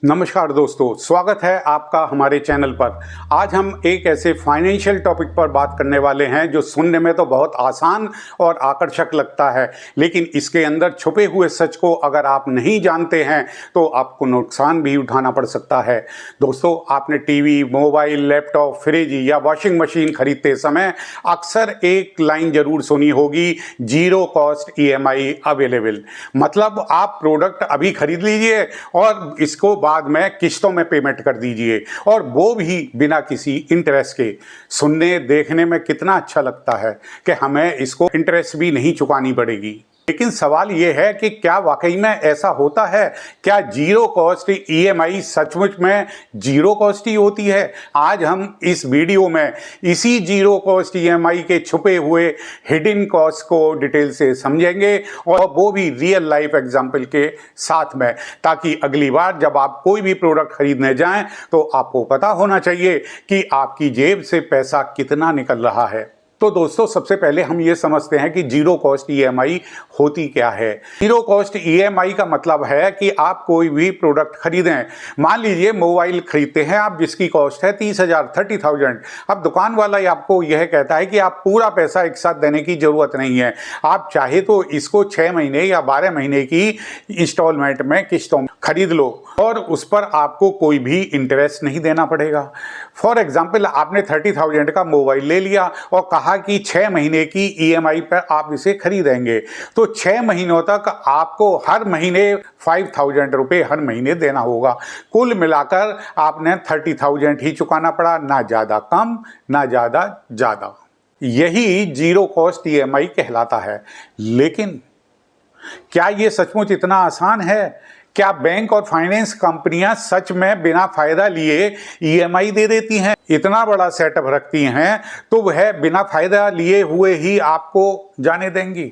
नमस्कार दोस्तों, स्वागत है आपका हमारे चैनल पर। आज हम एक ऐसे फाइनेंशियल टॉपिक पर बात करने वाले हैं जो सुनने में तो बहुत आसान और आकर्षक लगता है, लेकिन इसके अंदर छुपे हुए सच को अगर आप नहीं जानते हैं तो आपको नुकसान भी उठाना पड़ सकता है। दोस्तों, आपने टीवी, मोबाइल, लैपटॉप, फ्रिज या वॉशिंग मशीन खरीदते समय अक्सर एक लाइन जरूर सुनी होगी, जीरो कॉस्ट ईएमआई अवेलेबल। मतलब आप प्रोडक्ट अभी खरीद लीजिए और इसको बाद में किस्तों में पेमेंट कर दीजिए, और वो भी बिना किसी इंटरेस्ट के। सुनने देखने में कितना अच्छा लगता है कि हमें इसको इंटरेस्ट भी नहीं चुकानी पड़ेगी, लेकिन सवाल ये है कि क्या वाकई में ऐसा होता है? क्या जीरो कॉस्ट ईएमआई सचमुच में जीरो कॉस्ट ही होती है? आज हम इस वीडियो में इसी जीरो कॉस्ट ईएमआई के छुपे हुए हिडन कॉस्ट को डिटेल से समझेंगे, और वो भी रियल लाइफ एग्जांपल के साथ में, ताकि अगली बार जब आप कोई भी प्रोडक्ट खरीदने जाएं तो आपको पता होना चाहिए कि आपकी जेब से पैसा कितना निकल रहा है। तो दोस्तों, सबसे पहले हम ये समझते हैं कि जीरो कॉस्ट ईएमआई होती क्या है। जीरो कॉस्ट ईएमआई का मतलब है कि आप कोई भी प्रोडक्ट खरीदें। मान लीजिए मोबाइल खरीदते हैं आप, जिसकी कॉस्ट है 30,000, 30,000। अब दुकान वाला आपको यह कहता है कि आप पूरा पैसा एक साथ देने की जरूरत नहीं है, आप चाहे तो इसको 6 महीने या 12 महीने की इंस्टॉलमेंट में, किस्तों में खरीद लो, और उस पर आपको कोई भी इंटरेस्ट नहीं देना पड़ेगा। फॉर एग्जाम्पल, आपने 30,000 का मोबाइल ले लिया और कहा कि 6 महीने की ईएमआई पर आप इसे खरीदेंगे, तो 6 महीनों तक आपको हर महीने 5,000 रुपये हर महीने देना होगा। कुल मिलाकर आपने 30,000 ही चुकाना पड़ा, ना ज़्यादा कम ना ज़्यादा ज़्यादा। यही जीरो कॉस्ट ईएमआई कहलाता है। लेकिन क्या ये सचमुच इतना आसान है? क्या बैंक और फाइनेंस कंपनियां सच में बिना फायदा लिए ईएमआई दे देती हैं? इतना बड़ा सेटअप रखती हैं तो वह बिना फायदा लिए हुए ही आपको जाने देंगी?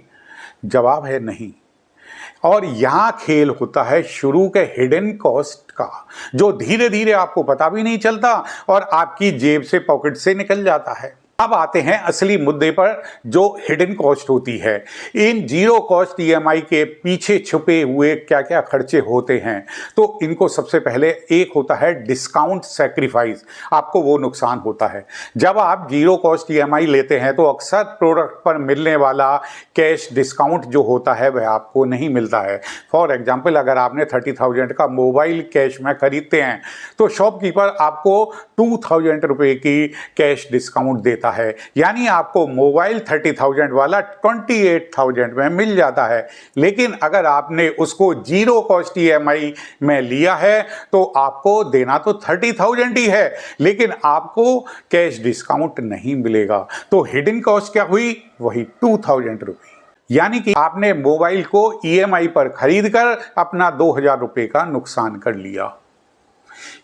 जवाब है नहीं। और यहां खेल होता है शुरू के हिडन कॉस्ट का, जो धीरे धीरे आपको पता भी नहीं चलता और आपकी जेब से, पॉकेट से निकल जाता है। अब आते हैं असली मुद्दे पर, जो हिडन कॉस्ट होती है। इन जीरो कॉस्ट ईएमआई के पीछे छुपे हुए क्या क्या खर्चे होते हैं? तो इनको सबसे पहले एक होता है डिस्काउंट सैक्रिफाइस। आपको वो नुकसान होता है जब आप जीरो कॉस्ट ईएमआई लेते हैं तो अक्सर प्रोडक्ट पर मिलने वाला कैश डिस्काउंट जो होता है वह आपको नहीं मिलता है। फॉर एग्जाम्पल, अगर आपने 30,000 का मोबाइल कैश में खरीदते हैं तो शॉपकीपर आपको 2,000 रुपये की कैश डिस्काउंट देता है, यानी आपको मोबाइल 30,000 वाला 28,000 में मिल जाता है। लेकिन अगर आपने उसको जीरो कॉस्ट ईएमआई में लिया है तो आपको देना तो 30,000 ही है, लेकिन आपको कैश डिस्काउंट नहीं मिलेगा। तो हिडन कॉस्ट क्या हुई? वही 2,000 रुपये। यानी कि आपने मोबाइल को ईएमआई पर खरीद कर अपना 2,000 रुपये का नुकसान कर लिया।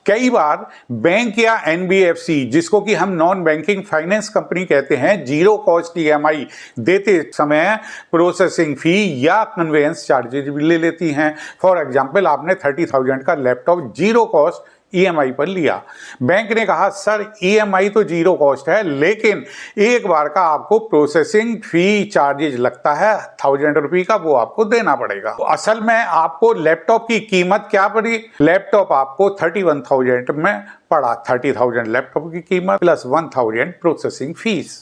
कई बार बैंक या एनबीएफसी, जिसको कि हम नॉन बैंकिंग फाइनेंस कंपनी कहते हैं, जीरो कॉस्ट ईएमआई देते समय प्रोसेसिंग फी या कन्वेंस चार्जेज भी ले लेती हैं। फॉर एग्जांपल, आपने 30,000 का लैपटॉप जीरो कॉस्ट ईएमआई पर लिया। बैंक ने कहा, सर ईएमआई तो जीरो कॉस्ट है, लेकिन एक बार का आपको प्रोसेसिंग फी चार्जेज लगता है 1,000 रुपये का, वो आपको देना पड़ेगा। तो असल में आपको लैपटॉप की कीमत क्या पड़ी? लैपटॉप आपको 31,000 में पड़ा। 30,000 लैपटॉप की कीमत प्लस 1,000 प्रोसेसिंग फीस।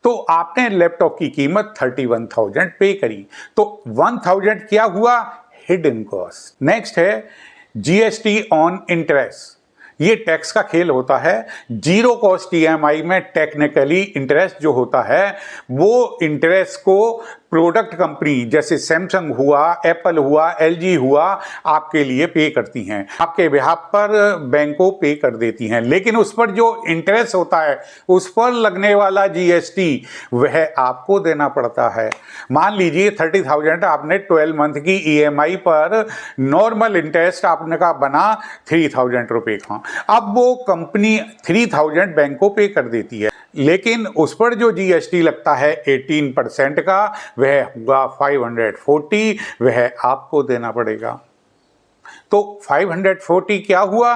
तो आपने लैपटॉप की कीमत 31,000 पे करी, तो 1,000 क्या हुआ? Hidden cost. नेक्स्ट है जीएसटी ऑन इंटरेस्ट। ये टैक्स का खेल होता है। जीरो कॉस्ट ईएमआई में टेक्निकली इंटरेस्ट जो होता है वो इंटरेस्ट को प्रोडक्ट कंपनी जैसे सैमसंग हुआ, एप्पल हुआ, एलजी हुआ आपके लिए पे करती हैं, आपके बिहाफ पर बैंकों पे कर देती हैं। लेकिन उस पर जो इंटरेस्ट होता है, उस पर लगने वाला जीएसटी, वह आपको देना पड़ता है। मान लीजिए 30,000 आपने 12 मंथ की ईएमआई पर नॉर्मल इंटरेस्ट आपने का बना 3,000 रुपये का। अब वो कंपनी 3,000 बैंक को पे कर देती है, लेकिन उस पर जो जीएसटी लगता है 18% का, वह हुआ 540, वह आपको देना पड़ेगा। तो 540 क्या हुआ?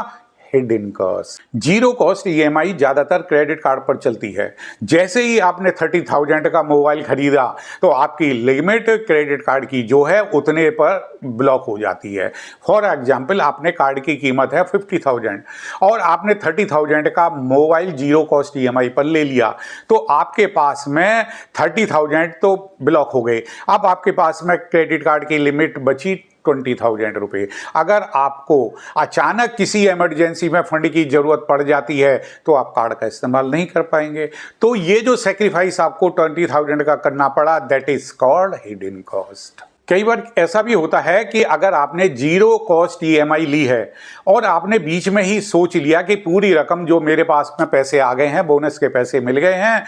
Hidden cost. Zero cost EMI ज्यादातर क्रेडिट कार्ड पर चलती है। जैसे ही आपने 30,000 का मोबाइल खरीदा तो आपकी लिमिट क्रेडिट कार्ड की जो है उतने पर ब्लॉक हो जाती है। फॉर एग्जाम्पल, आपने कार्ड की कीमत है 50,000 और आपने 30,000 का मोबाइल जीरो कॉस्ट ईएमआई पर ले लिया, तो आपके पास में 30,000 तो ब्लॉक हो गए। अब आपके पास में क्रेडिट कार्ड की लिमिट बची 20,000 रुपये। अगर आपको अचानक किसी इमरजेंसी में फंड की जरूरत पड़ जाती है तो आप कार्ड का इस्तेमाल नहीं कर पाएंगे। तो ये जो सेक्रीफाइस आपको 20,000 का करना पड़ा, that is called hidden cost. कई बार ऐसा भी होता है कि अगर आपने जीरो कॉस्ट ईएमआई ली है और आपने बीच में ही सोच लिया कि पूरी रकम जो मेरे पास में पैसे आ गए हैं, बोनस के पैसे मिल गए हैं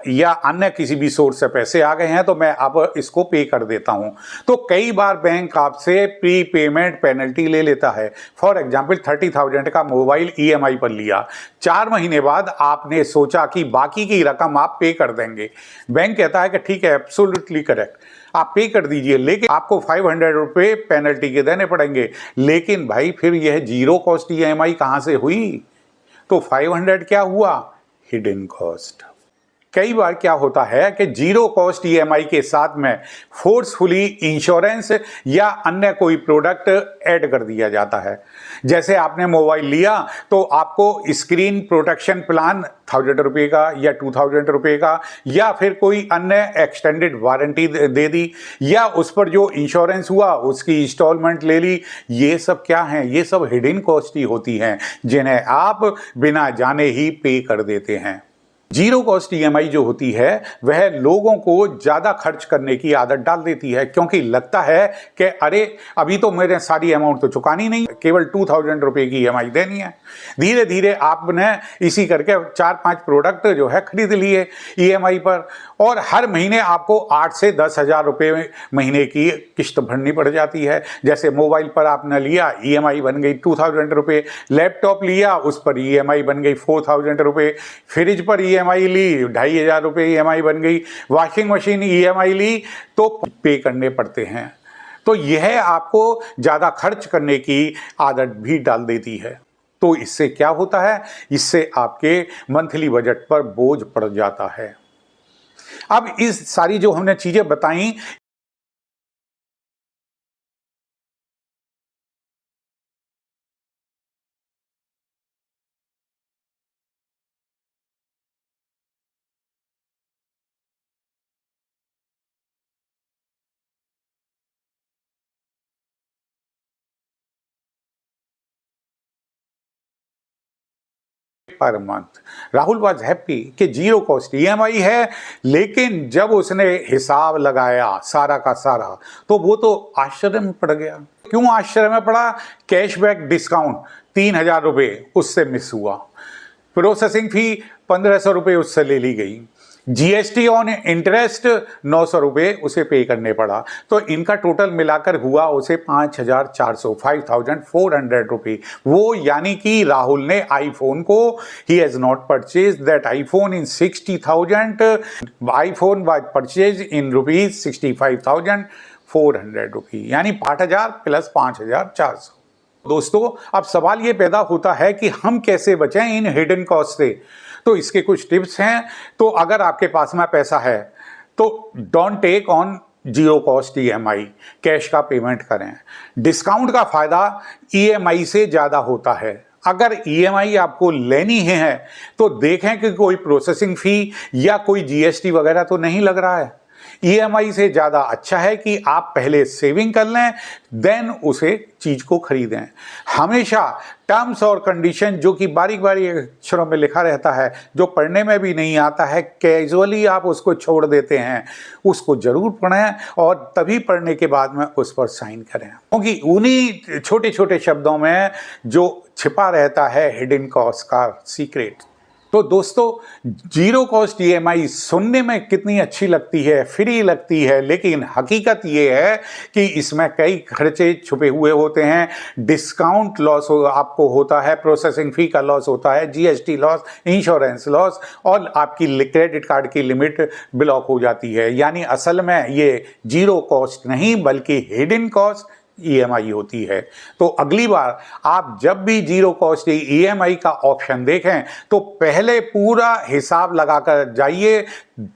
या अन्य किसी भी सोर्स से पैसे आ गए हैं, तो मैं अब इसको पे कर देता हूं, तो कई बार बैंक आपसे प्री पेमेंट पेनल्टी ले लेता है। फॉर एग्जाम्पल, 30,000 का मोबाइल ईएमआई पर लिया, 4 महीने बाद आपने सोचा कि बाकी की रकम आप पे कर देंगे। बैंक कहता है कि ठीक है, एब्सोल्युटली करेक्ट, आप पे कर दीजिए, लेकिन आपको 500 रुपये पेनल्टी के देने पड़ेंगे। लेकिन भाई फिर यह जीरो कॉस्ट ईएमआई कहां से हुई? तो 500 क्या हुआ? Hidden cost. कई बार क्या होता है कि जीरो कॉस्ट ईएमआई के साथ में फोर्सफुली इंश्योरेंस या अन्य कोई प्रोडक्ट ऐड कर दिया जाता है। जैसे आपने मोबाइल लिया तो आपको स्क्रीन प्रोटेक्शन प्लान 1,000 रुपये का या 2,000 रुपये का या फिर कोई अन्य एक्सटेंडेड वारंटी दे दी, या उस पर जो इंश्योरेंस हुआ उसकी इंस्टॉलमेंट ले ली। ये सब क्या हैं? ये सब हिडन कॉस्ट ही होती हैं जिन्हें आप बिना जाने ही पे कर देते हैं। जीरो कॉस्ट ईएमआई जो होती है वह लोगों को ज़्यादा खर्च करने की आदत डाल देती है, क्योंकि लगता है कि अरे अभी तो मेरे सारी अमाउंट तो चुकानी नहीं, केवल 2,000 रुपये की ईएमआई देनी है। धीरे धीरे आपने इसी करके 4-5 प्रोडक्ट जो है खरीद लिए ईएमआई पर, और हर महीने आपको 8 से 10,000 रुपये महीने की किस्त भरनी पड़ जाती है। जैसे मोबाइल पर आपने लिया, ईएमआई बन गई 2,000 रुपये, लैपटॉप लिया, उस पर ईएमआई बन गई 4,000 रुपये, फ्रिज पर ईएमआई ली 2,500 रुपये ईएमआई बन गई, वॉशिंग मशीन ईएमआई ली तो पे करने पड़ते हैं। तो यह आपको ज़्यादा खर्च करने की आदत भी डाल देती है। तो इससे क्या होता है? इससे आपके मंथली बजट पर बोझ पड़ जाता है। अब इस सारी जो हमने चीज़ें बताई, per month Rahul was happy कि जीरो कॉस्ट ईएमआई है, लेकिन जब उसने हिसाब लगाया सारा का सारा तो वो तो आश्चर्य में पड़ गया। क्यों आश्चर्य में पड़ा? कैशबैक डिस्काउंट 3,000 रुपये उससे मिस हुआ, प्रोसेसिंग फी 1,500 रुपये उससे ले ली गई, जीएसटी ऑन इंटरेस्ट 900 रुपये उसे पे करने पड़ा। तो इनका टोटल मिलाकर हुआ उसे 5,400 रुपये। वो यानी कि राहुल ने आईफोन को, he has not purchase that iPhone in 60,000, iPhone was purchase in rupees 65,400 रुपये, यानी 8,000 प्लस 5,400। दोस्तों, अब सवाल ये पैदा होता है कि हम कैसे बचें इन हिडन कॉस्ट से। तो इसके कुछ टिप्स हैं। तो अगर आपके पास में पैसा है तो don't take on zero cost EMI, cash का पेमेंट करें। डिस्काउंट का फ़ायदा ईएमआई से ज़्यादा होता है। अगर ईएमआई आपको लेनी है तो देखें कि कोई प्रोसेसिंग फ़ी या कोई जीएसटी वगैरह तो नहीं लग रहा है। ईएमआई से ज़्यादा अच्छा है कि आप पहले सेविंग कर लें, देन उसे चीज़ को खरीदें। हमेशा टर्म्स और कंडीशन जो कि बारीक बारीक अक्षरों में लिखा रहता है, जो पढ़ने में भी नहीं आता है, कैजुअली आप उसको छोड़ देते हैं, उसको ज़रूर पढ़ें और तभी पढ़ने के बाद में उस पर साइन करें, क्योंकि उन्हीं छोटे छोटे शब्दों में जो छिपा रहता है हिडन कॉस्ट का सीक्रेट। तो दोस्तों, जीरो कॉस्ट ईएमआई सुनने में कितनी अच्छी लगती है, फ्री लगती है, लेकिन हकीकत ये है कि इसमें कई खर्चे छुपे हुए होते हैं। डिस्काउंट लॉस आपको होता है, प्रोसेसिंग फ़ी का लॉस होता है, जीएसटी लॉस, इंश्योरेंस लॉस, और आपकी क्रेडिट कार्ड की लिमिट ब्लॉक हो जाती है। यानी असल में ये जीरो कॉस्ट नहीं बल्कि हिडन कॉस्ट EMI होती है। तो अगली बार आप जब भी जीरो कॉस्ट EMI का ऑप्शन देखें तो पहले पूरा हिसाब लगाकर जाइए,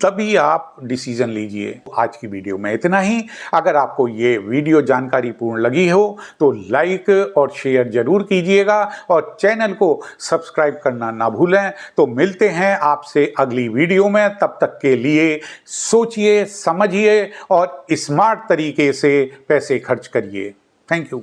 तभी आप डिसीजन लीजिए। आज की वीडियो में इतना ही। अगर आपको ये वीडियो जानकारीपूर्ण लगी हो तो लाइक और शेयर जरूर कीजिएगा और चैनल को सब्सक्राइब करना ना भूलें। तो मिलते हैं आपसे अगली वीडियो में, तब तक के लिए सोचिए, समझिए और स्मार्ट तरीके से पैसे खर्च करिए। Thank you.